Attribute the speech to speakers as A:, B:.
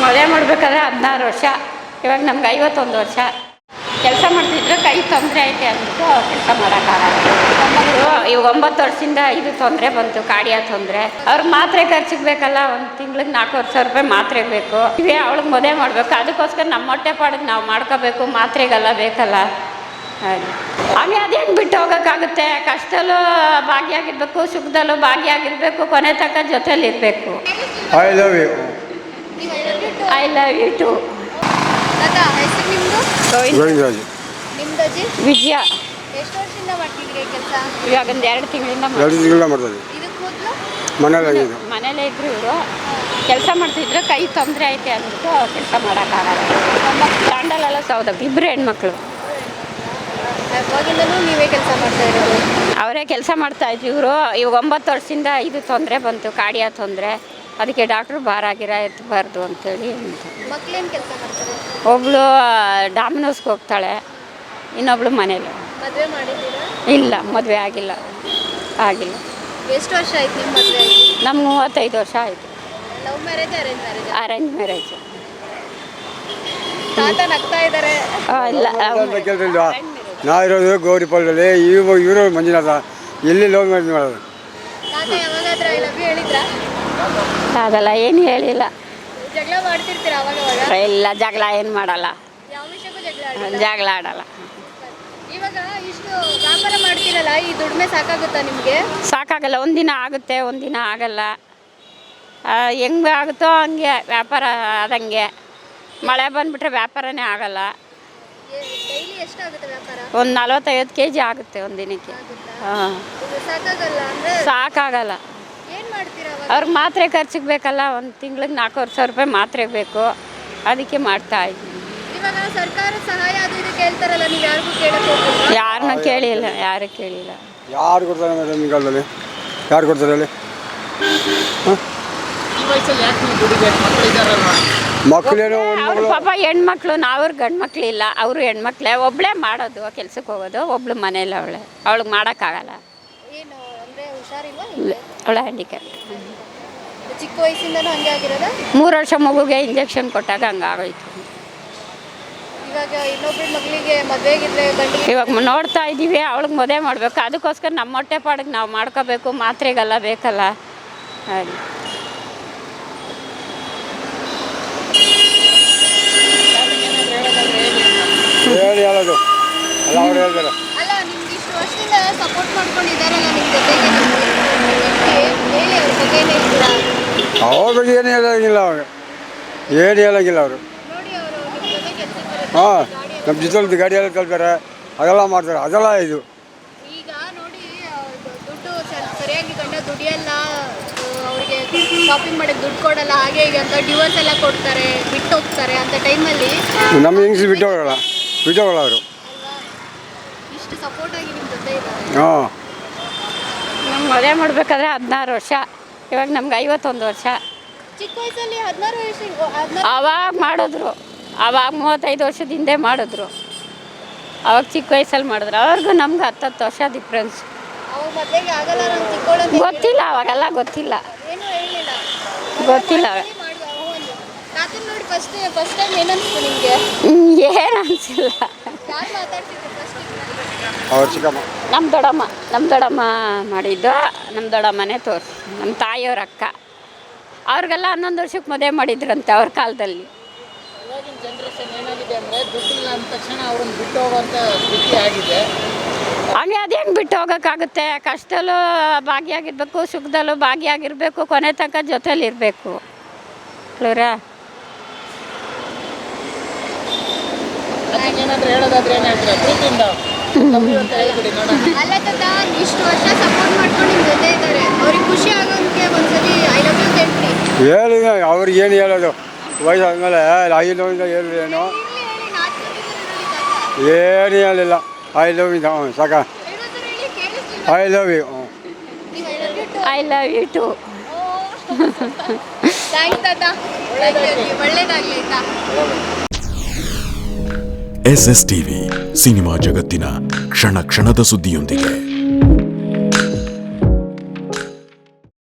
A: ಮದುವೆ ಮಾಡಬೇಕಾದ್ರೆ 16 ವರ್ಷ, ಇವಾಗ ನಮ್ಗೆ 51 ವರ್ಷ. ಕೆಲಸ ಮಾಡ್ತಿದ್ರೆ ಕೈ ತೊಂದರೆ ಐತೆ ಅಂದ್ಬಿಟ್ಟು ಕೆಲಸ ಮಾಡೋಕ್ಕಾಗಲ್ಲ. ಇವಾಗ 9 ವರ್ಷದಿಂದ ಇದು ತೊಂದರೆ ಬಂತು, ಕಾರ್ಡಿಯಾ ತೊಂದರೆ. ಅವ್ರಿಗೆ ಮಾತ್ರೆ ಖರ್ಚಿಗೆ ಬೇಕಲ್ಲ, ಒಂದು ತಿಂಗ್ಳಿಗೆ 4,000 ರೂಪಾಯಿ ಮಾತ್ರೆ ಬೇಕು. ಇವೇ ಅವಳಿಗೆ ಮದುವೆ ಮಾಡಬೇಕು, ಅದಕ್ಕೋಸ್ಕರ ನಮ್ಮ ಹೊಟ್ಟೆ ಪಾಡಿಗೆ ನಾವು ಮಾಡ್ಕೋಬೇಕು, ಮಾತ್ರೆಗೆಲ್ಲ ಬೇಕಲ್ಲ. ಹಾಗೆ ಅದೇನು ಬಿಟ್ಟು ಹೋಗೋಕ್ಕಾಗುತ್ತೆ? ಕಷ್ಟದಲ್ಲೂ ಭಾಗಿಯಾಗಿರ್ಬೇಕು, ಸುಖದಲ್ಲೂ ಭಾಗಿಯಾಗಿರ್ಬೇಕು, ಕೊನೆ ತನಕ ಜೊತೆಲಿರಬೇಕು.
B: I love you.
A: I love you too.
B: Govindaraju.
A: Vijaya.
C: ಎಷ್ಟು ವರ್ಷದಿಂದ ಮಾಡ್ತಿದ್ರಿ ಕೆಲಸ?
A: ಇವಾಗ ಒಂದು 2 ತಿಂಗಳಿಂದ
B: ಮಾಡ್ತಾರೆ.
A: ಮನೇಲೇ ಇದ್ರು. ಇವರು ಕೆಲಸ ಮಾಡ್ತಿದ್ರೆ ಕೈ ತೊಂದರೆ ಐತೆ ಅಂದ್ಬಿಟ್ಟು ಕೆಲಸ ಮಾಡೋಕ್ಕಾಗಲ್ಲ. ದಾಂಡಲೆಲ್ಲ ಸೌದ ಇಬ್ಬರು ಹೆಣ್ಮಕ್ಳು.
C: ನೀವೇ ಕೆಲಸ ಮಾಡ್ತಾ ಇರೋದು?
A: ಅವರೇ ಕೆಲಸ ಮಾಡ್ತಾಯಿದ್ರು. ಇವರು ಇವಾಗ 9 ವರ್ಷದಿಂದ ಇದು ತೊಂದರೆ ಬಂತು, ಕಾರ್ಡಿಯಾ ತೊಂದರೆ. ಅದಕ್ಕೆ ಡಾಕ್ಟ್ರು ಭಾರಾಗಿರ ಎತ್ತಬಾರ್ದು ಅಂತೇಳಿ ಅಂತ.
C: ಮಕ್ಕಳೇನು ಕೆಲಸ ಮಾಡ್ತಾರೆ?
A: ಒಬ್ಬಳು ಡಾಮಿನೋಸ್ಗೆ ಹೋಗ್ತಾಳೆ, ಇನ್ನೊಬ್ಳು ಮನೇಲಿ.
C: ಮದುವೆ ಮಾಡಿದ್ದೀರಾ?
A: ಇಲ್ಲ, ಮದುವೆ ಆಗಿಲ್ಲ.
C: ಎಷ್ಟು ವರ್ಷ ಆಯ್ತು ನಿಮ್ಮ ಮದುವೆ?
A: ನಮ್ಗೆ 35 ವರ್ಷ ಆಯಿತು.
C: Love marriage, arrange marriage?
A: Arrange marriage.
C: ತಾತ ನಗ್ತಾ ಇದ್ದಾರೆ.
A: ಇಲ್ಲ,
B: ನಾ ಇರೋದು ಗೌರಿಪಾಳ್ಯದಲ್ಲಿ, ಇವರು ಮಂಜುನಾಥ. ಎಲ್ಲಿ ಲವ್ ಮ್ಯಾರೇಜ್ ಮಾಡೋದು?
C: ತಾತ ಯಾವಾಗಾದ್ರೂ ಐ ಲವ್ ಯು ಹೇಳಿದ್ರಾ?
A: ಆಗಲ್ಲ, ಏನು ಹೇಳಿಲ್ಲ.
C: ಜಗಳ ಮಾಡ್ತಿರ್ತೀರಾ ಅವಾಗ?
A: ಇಲ್ಲ, ಜಗಳ ಏನು ಮಾಡಲ್ಲ.
C: ಯಾವ ವಿಷಯಕ್ಕೂ
A: ಜಗಳ ಆಡಲ್ಲ.
C: ಇವಾಗ ಇಷ್ಟು ವ್ಯಾಪಾರ ಮಾಡ್ತೀರಲ್ಲ, ಈ ದುಡಿಮೆ ಸಾಕಾಗುತ್ತಾ ನಿಮಗೆ?
A: ಸಾಕಾಗಲ್ಲ. ಒಂದಿನ ಆಗುತ್ತೆ, ಒಂದಿನ ಆಗಲ್ಲ. ಹೆಂಗೆ ಆಗುತ್ತೋ ಹಂಗೆ ವ್ಯಾಪಾರ ಆದಂಗೆ. ಮಳೆ ಬಂದುಬಿಟ್ರೆ ವ್ಯಾಪಾರನೇ ಆಗಲ್ಲ.
C: ಡೈಲಿ ಎಷ್ಟಾಗುತ್ತೆ ವ್ಯಾಪಾರ?
A: ಒಂದು 40-50 kg ಆಗುತ್ತೆ ಒಂದು ದಿನಕ್ಕೆ. ಹಾಂ,
C: ಸಾಕಾಗಲ್ಲ ಅಂದರೆ?
A: ಸಾಕಾಗಲ್ಲ.
C: ಏನು ಮಾಡ್ತೀರಾ?
A: ಅವ್ರಿಗೆ ಮಾತ್ರೆ ಖರ್ಚಿಗೆ ಬೇಕಲ್ಲ, ಒಂದು ತಿಂಗ್ಳಿಗೆ 4,000 ರೂಪಾಯಿ ಮಾತ್ರೆ ಬೇಕು, ಅದಕ್ಕೆ ಮಾಡ್ತಾಯಿದ್ವಿ.
C: ಇವಾಗ ಸರ್ಕಾರ ಸಹಾಯ ಅದು ಇದು ಕೇಳ್ತಾರಲ್ಲ, ನೀವು ಯಾರಿಗೂ ಕೇಳಕ್ಕೆ ಹೋಗ್ತೀರಾ?
A: ಯಾರನ್ನೂ ಕೇಳಿಲ್ಲ, ಯಾರು ಕೇಳಿಲ್ಲ.
B: ಯಾರು ಕೊಡ್ತಾರೆ ಮೇಡಮ್ ಈ ಕಾಲದಲ್ಲಿ? ಯಾರು ಕೊಡ್ತಾರೆ ಹೇಳಿ? ಮಕ್ಕಳೇನೋ
A: ಅವ್ರ ಪಾಪ ಹೆಣ್ಮಕ್ಳು, ನಾವು ಗಂಡು ಮಕ್ಳಿಲ್ಲ, ಅವರು ಹೆಣ್ಮಕ್ಳೇ. ಒಬ್ಬಳೇ ಮಾಡೋದು, ಕೆಲ್ಸಕ್ಕೆ ಹೋಗೋದು, ಒಬ್ಳು ಮನೇಲಿ ಅವಳಿಗೆ ಮಾಡೋಕ್ಕಾಗಲ್ಲ.
C: ಏನು ಅಂದರೆ ಹುಷಾರಿಲ್ವಾ?
A: ಅವಳ ಹ್ಯಾಂಡಿಕ್ಯಾಪ್.
C: ಚಿಕ್ಕ ವಯಸ್ಸಿಂದನೂ ಹಂಗೆ ಆಗಿರೋದಾ?
A: 3 ವರ್ಷ ಮಗುಗೆ ಇಂಜೆಕ್ಷನ್ ಕೊಟ್ಟಾಗ ಹಂಗಾಗೋಯ್ತು.
C: ಇವಾಗ ಇನ್ನೊಬ್ಬರ ಮಗಳಿಗೆ ಮದುವೆಗಿದ್ರೆ ಗಂಡಿಗೆ
A: ಇವಾಗ ನೋಡ್ತಾ ಇದ್ದೀವಿ, ಅವಳಿಗೆ ಮದುವೆ ಮಾಡಬೇಕು, ಅದಕ್ಕೋಸ್ಕರ ನಮ್ಮ ಹೊಟ್ಟೆ ಪಾಡಿಗೆ ನಾವು ಮಾಡ್ಕೋಬೇಕು, ಮಾತ್ರೆಗೆಲ್ಲ ಬೇಕಲ್ಲ. ಹಾಗೆ
B: ಹೇಳೋದು ಅಲ್ಲ, ಅವ್ರು ಹೇಳ್ತಾರೆ.
C: ಅಲ್ಲ, ನಿಮ್ಗೆ ಇಷ್ಟು ವರ್ಷದಿಂದ ಸಪೋರ್ಟ್ ಮಾಡ್ಕೊಂಡಿದ್ದಾರಲ್ಲ ನಿಮ್ಮ ಜೊತೆಗೆ, ಹೇಳಿ ಅವ್ರ ಬಗ್ಗೆ ಏನು ಹೇಳ್ತೀರಾ?
B: ಅವ್ರ ಬಗ್ಗೆ ಏನು ಹೇಳೋಂಗಿಲ್ಲ, ಅವ್ರು ಏನು ಹೇಳೋಂಗಿಲ್ಲ ಅವರು.
C: ನೋಡಿ, ಅವರು ನಿಮ್ಮ ಜೊತೆ ಕೆಲಸ
B: ಹಾಂ, ನಮ್ಮ ಜೊತೆ ಗಾಡಿಯೆಲ್ಲ ಕಲ್ತಾರೆ, ಅದೆಲ್ಲ ಮಾಡ್ತಾರೆ, ಅದೆಲ್ಲ ಇದು.
C: ಈಗ ನೋಡಿ, ದುಡ್ಡು ಸರಿಯಾಗಿ ಗಂಡ ದುಡಿಯಲ್ಲ, ಅವರಿಗೆ ಶಾಪಿಂಗ್ ಮಾಡೋಕ್ಕೆ ದುಡ್ಡು ಕೊಡಲ್ಲ, ಹಾಗೆ ಹೀಗೆ ಅಂತ ಡಿವೋರ್ಸ್ ಎಲ್ಲ ಕೊಡ್ತಾರೆ, ಬಿಟ್ಟು ಹೋಗ್ತಾರೆ. ಅಂತ ಟೈಮಲ್ಲಿ
B: ನಮ್ಮ ಹೆಂಗಸು ಬಿಟ್ಟು ಹೋಗಲ್ಲ ಅವರು.
C: ಇಷ್ಟು ಸಪೋರ್ಟ್ ಆಗಿ ನಿಮ್ಮ ಜೊತೆ ಇದ್ದಾರೆ.
B: ಹಾಂ,
A: ನಮ್ಗೆ ಮದುವೆ ಮಾಡಬೇಕಾದ್ರೆ 16 ವರ್ಷ, ಇವಾಗ ನಮ್ಗೆ 51 ವರ್ಷ.
C: ಚಿಕ್ಕ ವಯಸ್ಸಲ್ಲಿ 16 ವರ್ಷ
A: ಆವಾಗ ಮಾಡಿದ್ರು, ಆವಾಗ 35 ವರ್ಷದ ಹಿಂದೆ ಮಾಡಿದ್ರು. ಅವಾಗ ಚಿಕ್ಕ ವಯಸ್ಸಲ್ಲಿ ಮಾಡಿದ್ರು. ಅವ್ರಿಗೂ ನಮ್ಗೆ 10 ವರ್ಷ ಡಿಫ್ರೆನ್ಸ್.
C: ಅವಾಗ ಮದುವೆಗೆ ಆಗಲ್ಲ, ನಾನು ಚಿಕ್ಕವಳಂತ
A: ಗೊತ್ತಿಲ್ಲ, ಅವಾಗೆಲ್ಲ ಗೊತ್ತಿಲ್ಲ.
C: ಏನೂ ಹೇಳಿಲ್ಲ,
A: ಗೊತ್ತಿಲ್ಲ.
C: ತಾತನ ನೋಡಿ ಫಸ್ಟ್ ಟೈಮ್ ಏನನ್ನಿಸ್ತು ನಿಮಗೆ?
A: ಏನು ಅನಿಸಿಲ್ಲ.
C: ಯಾರು ಮಾತಾಡ್ತಿದ್ರು ಫಸ್ಟ್?
B: ಅವ್ರ ಚಿಕ್ಕಮ್ಮ,
A: ನಮ್ಮ ದೊಡ್ಡಮ್ಮ ಮಾಡಿದ್ದು. ನಮ್ಮ ದೊಡ್ಡಮ್ಮನೇ ತೋರಿಸಿ, ನಮ್ಮ ತಾಯಿಯವ್ರ ಅಕ್ಕ. ಅವ್ರಿಗೆಲ್ಲ 11 ವರ್ಷಕ್ಕೆ ಮದುವೆ ಮಾಡಿದ್ರಂತೆ ಅವ್ರ ಕಾಲದಲ್ಲಿ.
D: ಇವಾಗಿನ ಜನ್ರೇಷನ್ ಏನಾಗಿದೆ ಅಂದರೆ, ದುಡ್ಡಿಲ್ಲ ಅಂದ ತಕ್ಷಣ ಅವ್ರನ್ನ ಬಿಟ್ಟು ಹೋಗೋಂಥ ಸ್ಥಿತಿ ಆಗಿದೆ.
A: ಹಂಗೆ ಅದೇನು ಬಿಟ್ಟು ಹೋಗೋಕ್ಕಾಗುತ್ತೆ? ಕಷ್ಟದಲ್ಲೂ ಭಾಗಿಯಾಗಿರ್ಬೇಕು, ಸುಖದಲ್ಲೂ ಭಾಗಿಯಾಗಿರ್ಬೇಕು, ಕೊನೆ ತನಕ ಜೊತೆಲಿರಬೇಕು. ಕ್ಲೂರಾ?
D: ಏನಾದರೂ ಹೇಳೋದಾದ್ರೆ ಏನು ಹೇಳ್ತೀರಾ ಪ್ರೀತಿಯಿಂದ ಅಂತ ಹೇಳ್ಬಿಡಿ ನೋಡೋಣ.
C: ಅಲ್ಲ ತಾತ, ಇಷ್ಟು ವರ್ಷ ಸಪೋರ್ಟ್ ಮಾಡ್ಕೊಂಡು ನಿಮ್ಮ ಜೊತೆ ಇದ್ದಾರೆ, ಅವ್ರಿಗೆ ಖುಷಿ ಆಗೋದಕ್ಕೆ ಒಂದ್ಸಲಿ ಐ ಲವ್ ಯು ಹೇಳ್ಬಿಡಿ.
B: ಹೇಳಿ, ಅವ್ರಿಗೆ ಏನು ಹೇಳೋದು? ವಯಸ್ಸಾದ್ಮೇಲೆ ಐದು ಹೇಳಿ ಏನು ಏನು ಹೇಳಿಲ್ಲ. ಐ ಲವ್ ಯು ಸಾಕ. I love you.
A: I love you too.
C: Thanks ತಾತ, ಒಳ್ಳೇದಾಗಲಿ ಆಯ್ತಾ.
E: SS TV ಸಿನಿಮಾ ಜಗತ್ತಿನ ಕ್ಷಣ ಕ್ಷಣದ ಸುದ್ದಿಯೊಂದಿಗೆ.